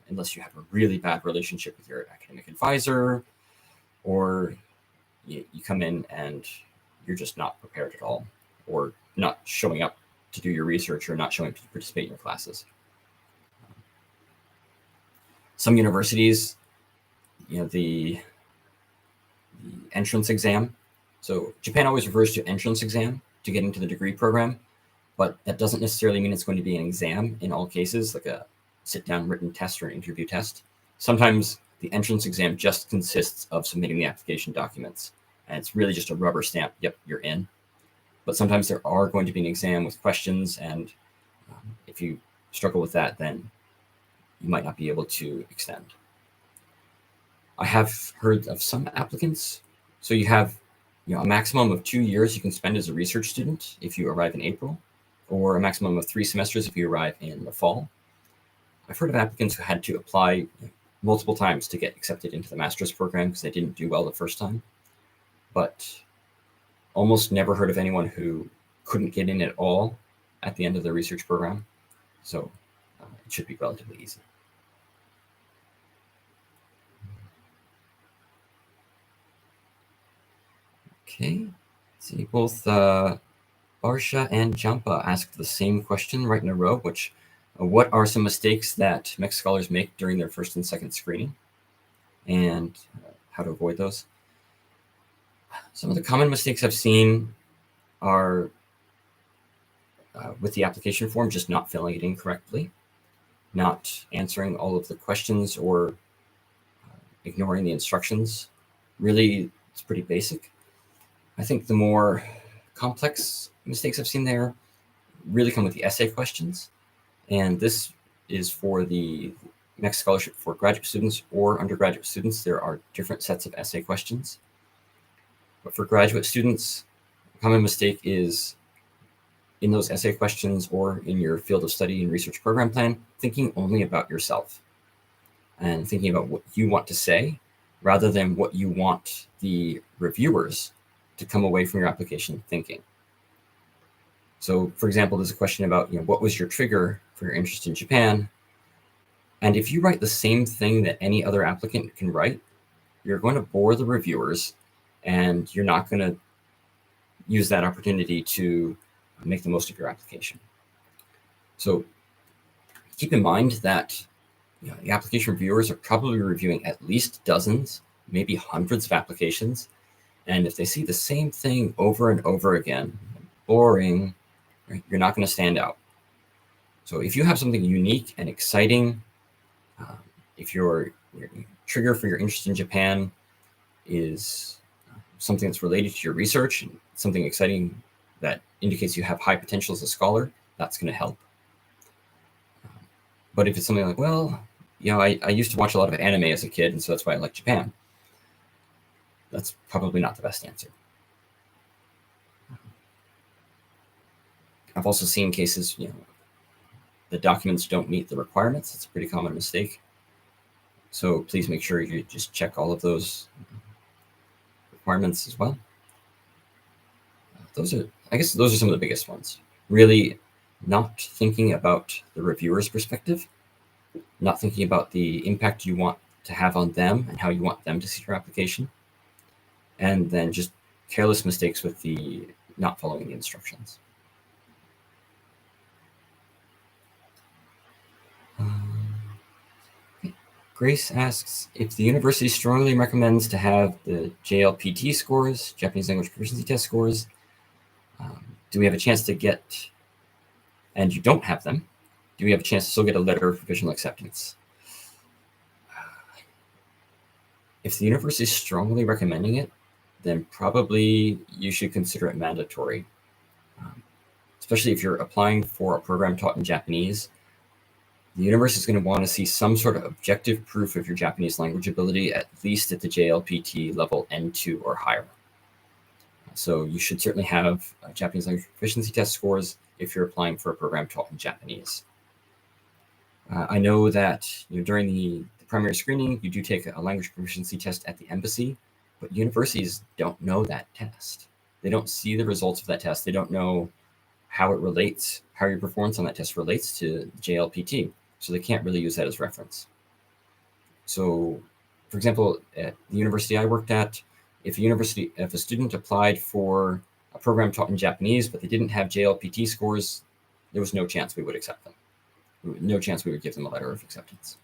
unless you have a really bad relationship with your academic advisor, or you come in and you're just not prepared at all, or not showing up to do your research, or not showing up to participate in your classes. Some universities, the entrance exam. So Japan always refers to entrance exam to get into the degree program, but that doesn't necessarily mean it's going to be an exam in all cases, like a sit-down written test or an interview test. Sometimes the entrance exam just consists of submitting the application documents, and it's really just a rubber stamp, yep, you're in. But sometimes there are going to be an exam with questions, and if you struggle with that, then you might not be able to extend. I have heard of some applicants. So you have a maximum of 2 years you can spend as a research student if you arrive in April, or a maximum of 3 semesters if you arrive in the fall. I've heard of applicants who had to apply multiple times to get accepted into the master's program because they didn't do well the first time, but almost never heard of anyone who couldn't get in at all at the end of the research program. So it should be relatively easy. Okay, see, both Barsha and Jampa asked the same question right in a row, which what are some mistakes that MEXT scholars make during their first and second screening, and how to avoid those? Some of the common mistakes I've seen are with the application form, just not filling it in correctly, not answering all of the questions, or ignoring the instructions. Really, it's pretty basic. I think the more complex mistakes I've seen there really come with the essay questions. And this is for the MEXT Scholarship for graduate students or undergraduate students. There are different sets of essay questions. But for graduate students, a common mistake is in those essay questions or in your field of study and research program plan, thinking only about yourself and thinking about what you want to say rather than what you want the reviewers to come away from your application thinking. So, for example, there's a question about, what was your trigger for your interest in Japan? And if you write the same thing that any other applicant can write, you're going to bore the reviewers, and you're not going to use that opportunity to make the most of your application. So keep in mind that the application reviewers are probably reviewing at least dozens, maybe hundreds of applications. And if they see the same thing over and over again, boring, right, you're not going to stand out. So if you have something unique and exciting, if your trigger for your interest in Japan is something that's related to your research and something exciting that indicates you have high potential as a scholar, that's going to help. But if it's something like, well, I used to watch a lot of anime as a kid, and so that's why I like Japan, that's probably not the best answer. I've also seen cases, the documents don't meet the requirements. It's a pretty common mistake. So please make sure you just check all of those requirements as well. I guess those are some of the biggest ones. Really not thinking about the reviewer's perspective, not thinking about the impact you want to have on them and how you want them to see your application, and then just careless mistakes with the not following the instructions. Grace asks if the university strongly recommends to have the JLPT scores, Japanese Language Proficiency Test scores. Do we have a chance to get, and you don't have them, do we have a chance to still get a letter of provisional acceptance? If the university is strongly recommending it, then probably you should consider it mandatory, especially if you're applying for a program taught in Japanese. The university is going to want to see some sort of objective proof of your Japanese language ability, at least at the JLPT level N2 or higher. So you should certainly have Japanese language proficiency test scores if you're applying for a program taught in Japanese. I know that during the primary screening, you do take a language proficiency test at the embassy, but universities don't know that test. They don't see the results of that test. They don't know how it relates, how your performance on that test relates to JLPT. So they can't really use that as reference. So, for example, at the university I worked at, if a student applied for a program taught in Japanese, but they didn't have JLPT scores, there was no chance we would accept them. No chance we would give them a letter of acceptance.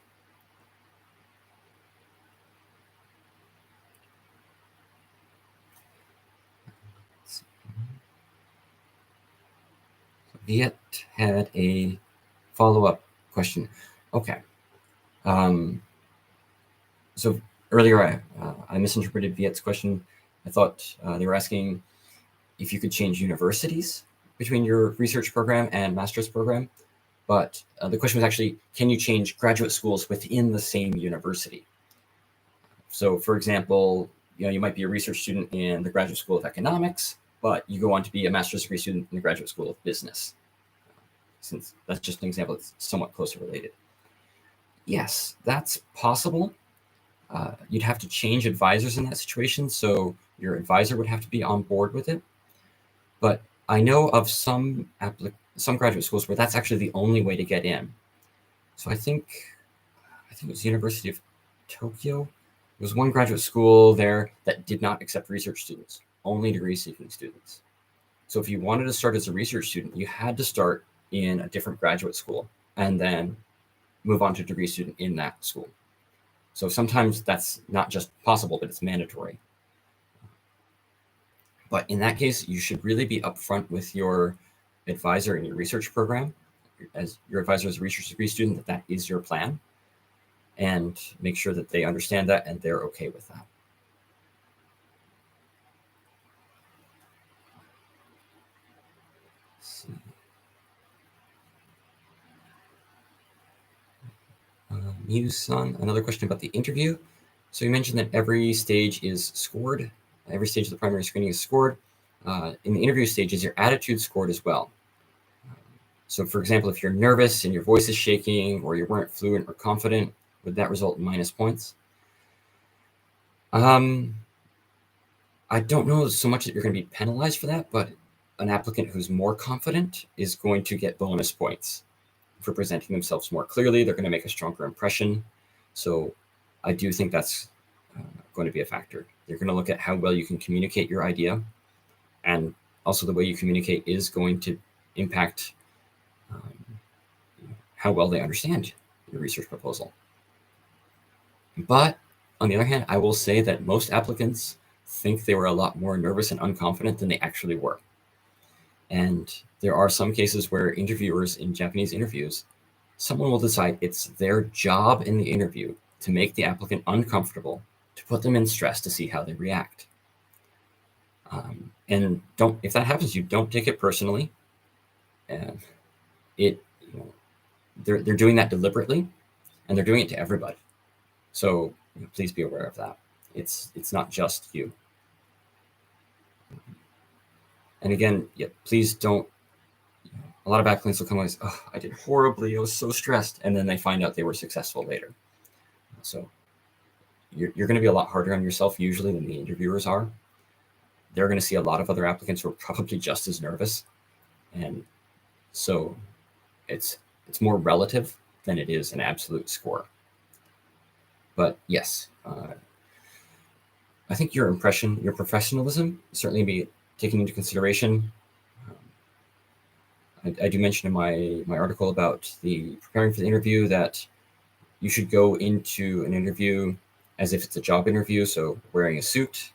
Viet had a follow-up question. Okay. So earlier I misinterpreted Viet's question. I thought they were asking if you could change universities between your research program and master's program. But the question was actually, can you change graduate schools within the same university? So for example, you might be a research student in the Graduate School of Economics, but you go on to be a master's degree student in the Graduate School of Business, since that's just an example that's somewhat closely related. Yes, that's possible. You'd have to change advisors in that situation, so your advisor would have to be on board with it. But I know of some graduate schools where that's actually the only way to get in. So I think it was University of Tokyo. There was one graduate school there that did not accept research students, only degree-seeking students. So if you wanted to start as a research student, you had to start in a different graduate school and then move on to degree student in that school. So sometimes that's not just possible, but it's mandatory. But in that case, you should really be upfront with your advisor in your research program, as your advisor as a research degree student, that is your plan, and make sure that they understand that and they're okay with that. Let's see. Muse-san, another question about the interview. So you mentioned that every stage is scored. Every stage of the primary screening is scored. In the interview stage, is your attitude scored as well? So for example, if you're nervous and your voice is shaking, or you weren't fluent or confident, would that result in minus points? I don't know so much that you're going to be penalized for that, but an applicant who's more confident is going to get bonus points for presenting themselves more clearly. They're going to make a stronger impression. So I do think that's going to be a factor. They're going to look at how well you can communicate your idea, and also the way you communicate is going to impact how well they understand your research proposal. But on the other hand, I will say that most applicants think they were a lot more nervous and unconfident than they actually were. And there are some cases where interviewers in Japanese interviews, someone will decide it's their job in the interview to make the applicant uncomfortable, to put them in stress to see how they react. And if that happens, you don't take it personally. And they're doing that deliberately, and they're doing it to everybody. So please be aware of that. It's not just you. And again, please don't. A lot of applicants will come and say, "Oh, I did horribly. I was so stressed," and then they find out they were successful later. So you're going to be a lot harder on yourself usually than the interviewers are. They're going to see a lot of other applicants who are probably just as nervous, and so it's more relative than it is an absolute score. But yes, I think your impression, your professionalism, certainly be taken into consideration. I do mention in my article about the preparing for the interview that you should go into an interview as if it's a job interview. So wearing a suit,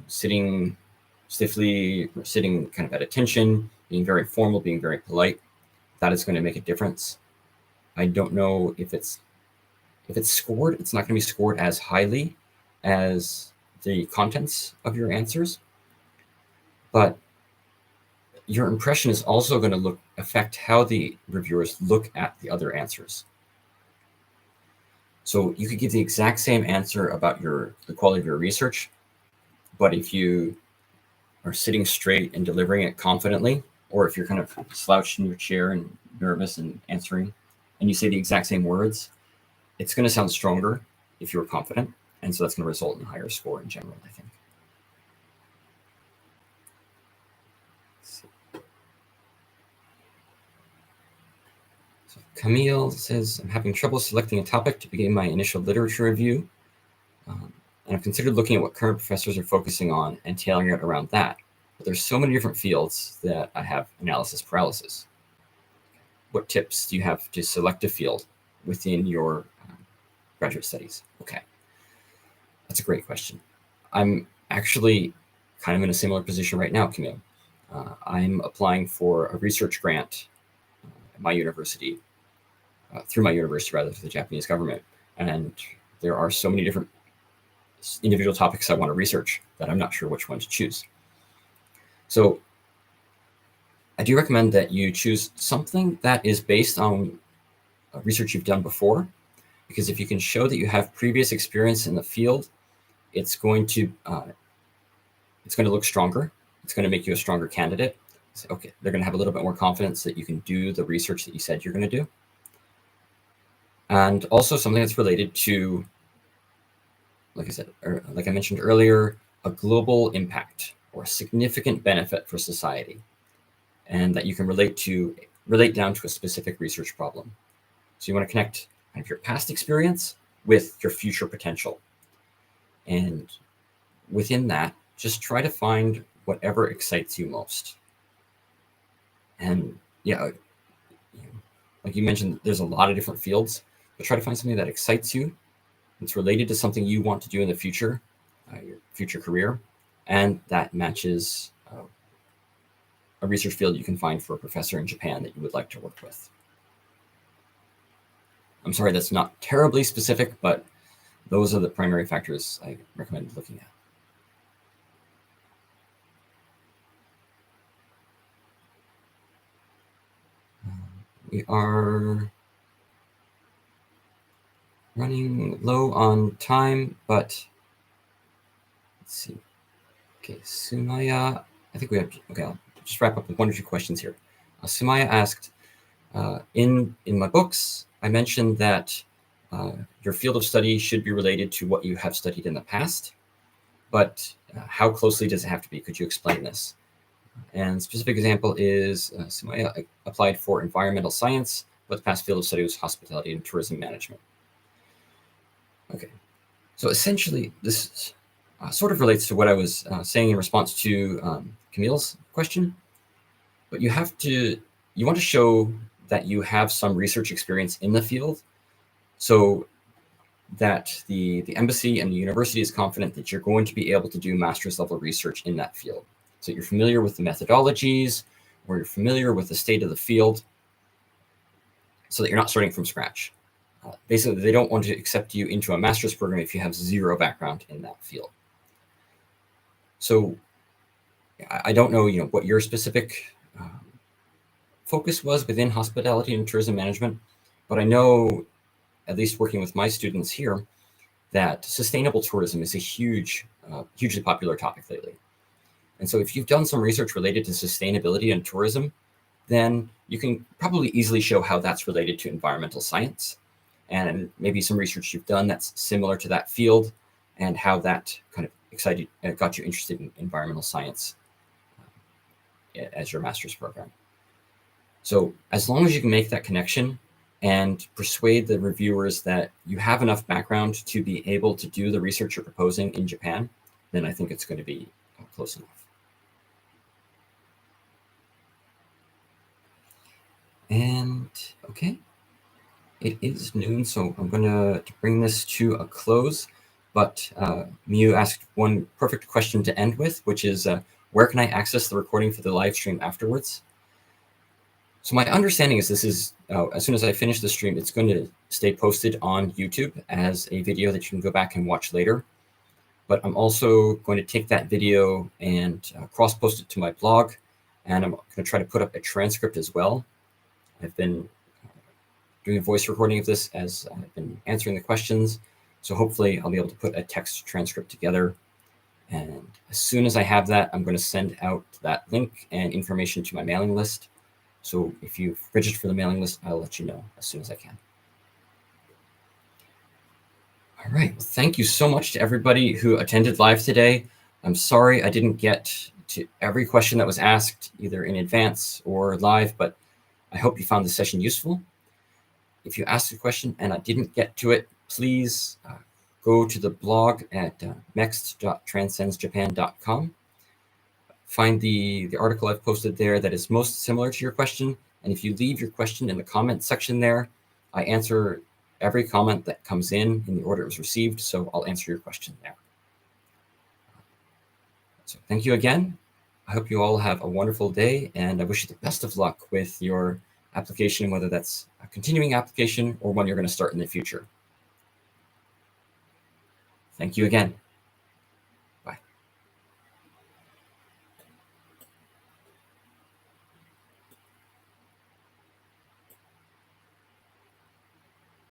sitting stiffly, sitting kind of at attention, being very formal, being very polite. That is going to make a difference. I don't know if it's scored, it's not going to be scored as highly as the contents of your answers, but your impression is also going to affect how the reviewers look at the other answers. So you could give the exact same answer about the quality of your research, but if you are sitting straight and delivering it confidently, or if you're kind of slouched in your chair and nervous and answering, and you say the exact same words, it's going to sound stronger if you're confident, and so that's going to result in a higher score in general, I think. So Camille says, I'm having trouble selecting a topic to begin my initial literature review, and I've considered looking at what current professors are focusing on and tailoring it around that. But there's so many different fields that I have analysis paralysis. What tips do you have to select a field within your graduate studies? Okay, that's a great question. I'm actually kind of in a similar position right now, Camille. I'm applying for a research grant at my university, through the Japanese government. And there are so many different individual topics I want to research that I'm not sure which one to choose. So I do recommend that you choose something that is based on research you've done before, because if you can show that you have previous experience in the field, it's going to look stronger. It's going to make you a stronger candidate. So, okay, they're going to have a little bit more confidence that you can do the research that you said you're going to do. And also something that's related to, like I said, or like I mentioned earlier, a global impact or a significant benefit for society, and that you can relate down to a specific research problem. So you want to connect kind of your past experience with your future potential. And within that, just try to find whatever excites you most. And yeah, like you mentioned, there's a lot of different fields, but try to find something that excites you. It's related to something you want to do in the future, your future career, and that matches a research field you can find for a professor in Japan that you would like to work with. I'm sorry, that's not terribly specific, but those are the primary factors I recommend looking at. We are running low on time, but let's see. Okay, Sumaya, I think we have, okay, I'll just wrap up with one or two questions here. Sumaya asked, in my books, I mentioned that your field of study should be related to what you have studied in the past, but how closely does it have to be? Could you explain this? And specific example is somebody applied for environmental science, but the past field of study was hospitality and tourism management. Okay, so essentially this sort of relates to what I was saying in response to Camille's question, but you want to show that you have some research experience in the field, so that the embassy and the university is confident that you're going to be able to do master's level research in that field. So you're familiar with the methodologies, or you're familiar with the state of the field, so that you're not starting from scratch. Basically, they don't want to accept you into a master's program if you have zero background in that field. So I don't know, what your specific focus was within hospitality and tourism management, but I know, at least working with my students here, that sustainable tourism is a hugely popular topic lately. And so if you've done some research related to sustainability and tourism, then you can probably easily show how that's related to environmental science, and maybe some research you've done that's similar to that field, and how that kind of got you interested in environmental science as your master's program. So as long as you can make that connection and persuade the reviewers that you have enough background to be able to do the research you're proposing in Japan, then I think it's going to be close enough. And okay, it is noon, so I'm going to bring this to a close. But Miu asked one perfect question to end with, which is, where can I access the recording for the live stream afterwards? So my understanding is this is, as soon as I finish the stream, it's going to stay posted on YouTube as a video that you can go back and watch later. But I'm also going to take that video and cross-post it to my blog, and I'm going to try to put up a transcript as well. I've been doing a voice recording of this as I've been answering the questions, so hopefully I'll be able to put a text transcript together. And as soon as I have that, I'm going to send out that link and information to my mailing list. So if you've registered for the mailing list, I'll let you know as soon as I can. All right, well, thank you so much to everybody who attended live today. I'm sorry I didn't get to every question that was asked, either in advance or live, but I hope you found this session useful. If you asked a question and I didn't get to it, please go to the blog at mext.transenzjapan.com. Find the article I've posted there that is most similar to your question. And if you leave your question in the comment section there, I answer every comment that comes in the order it was received. So I'll answer your question there. So thank you again. I hope you all have a wonderful day, and I wish you the best of luck with your application, whether that's a continuing application or one you're going to start in the future. Thank you again.